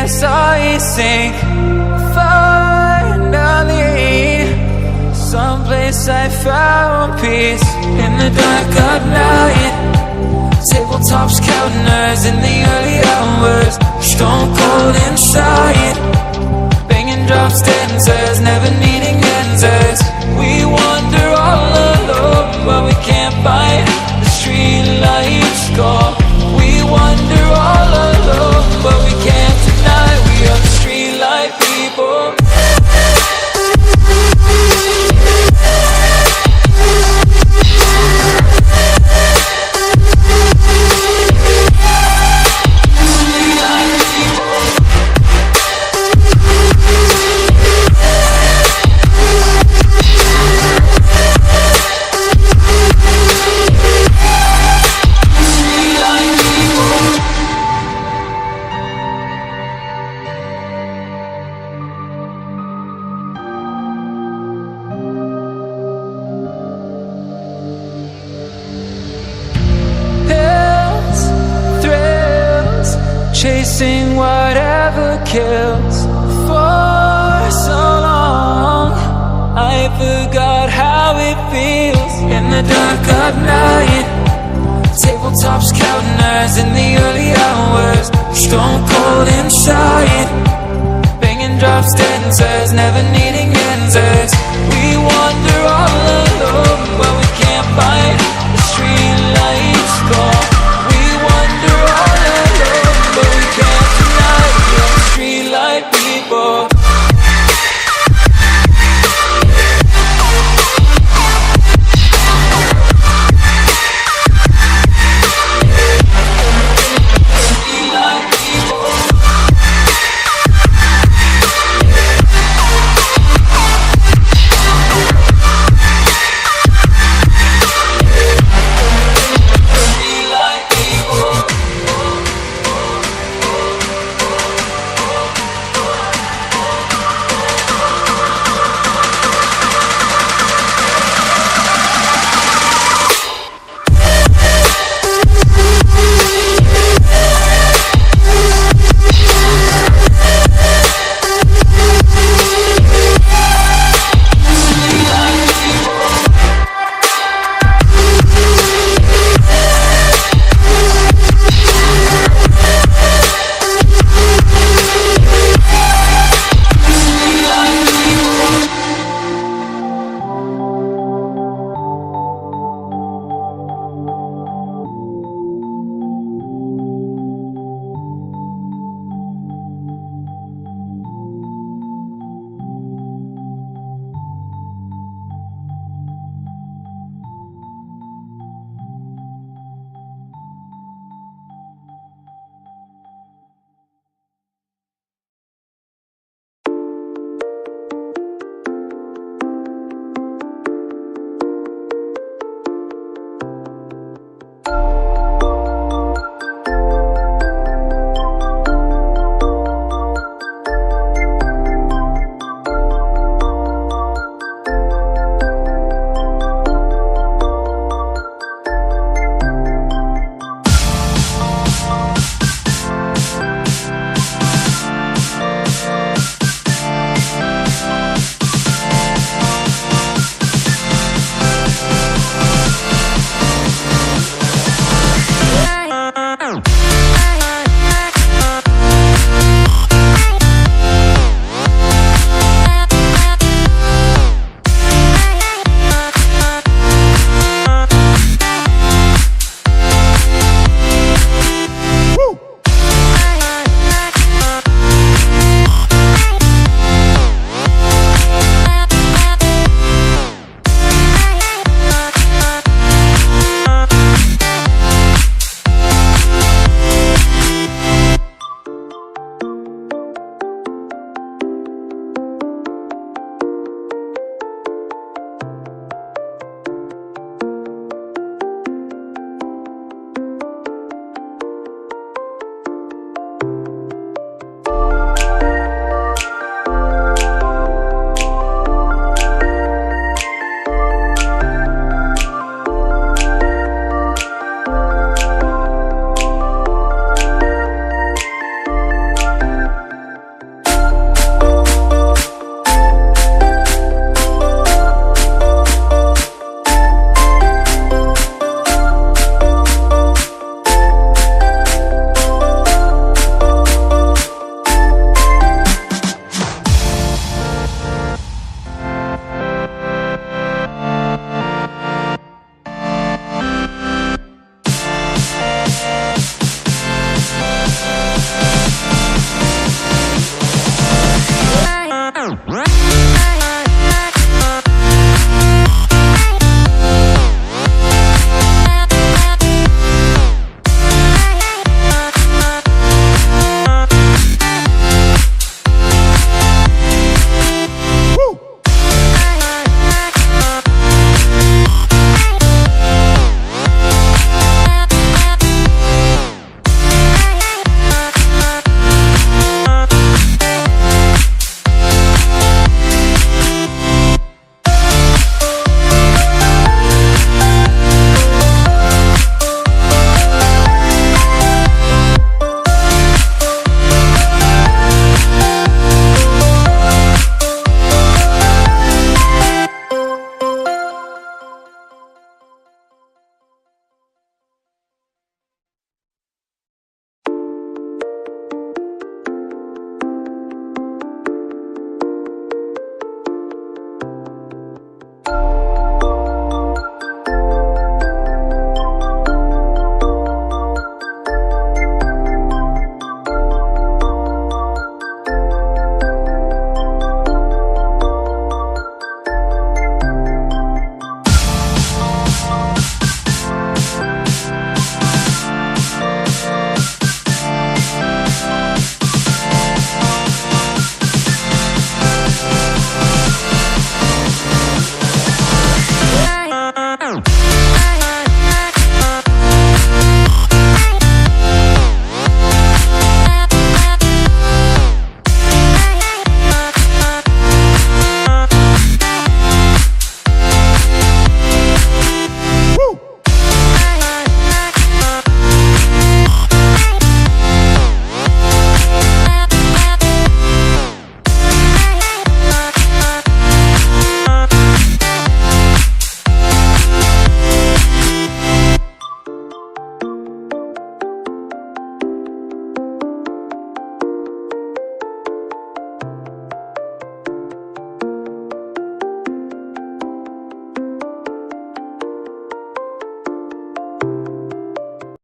as I sink. Finally, someplace I found peace in the dark of night. Tabletops counting hours in the early hours, stone cold inside. Banging drop stanzas, never needing answers. We wander all alone, but we can't find the street lights call. We wander all alone, but we can't deny we are the street light people. Chasing whatever kills. For so long I forgot how it feels in the dark of night. Tabletops counting hours in the early hours, stone cold inside. Banging drop stanzas, never needing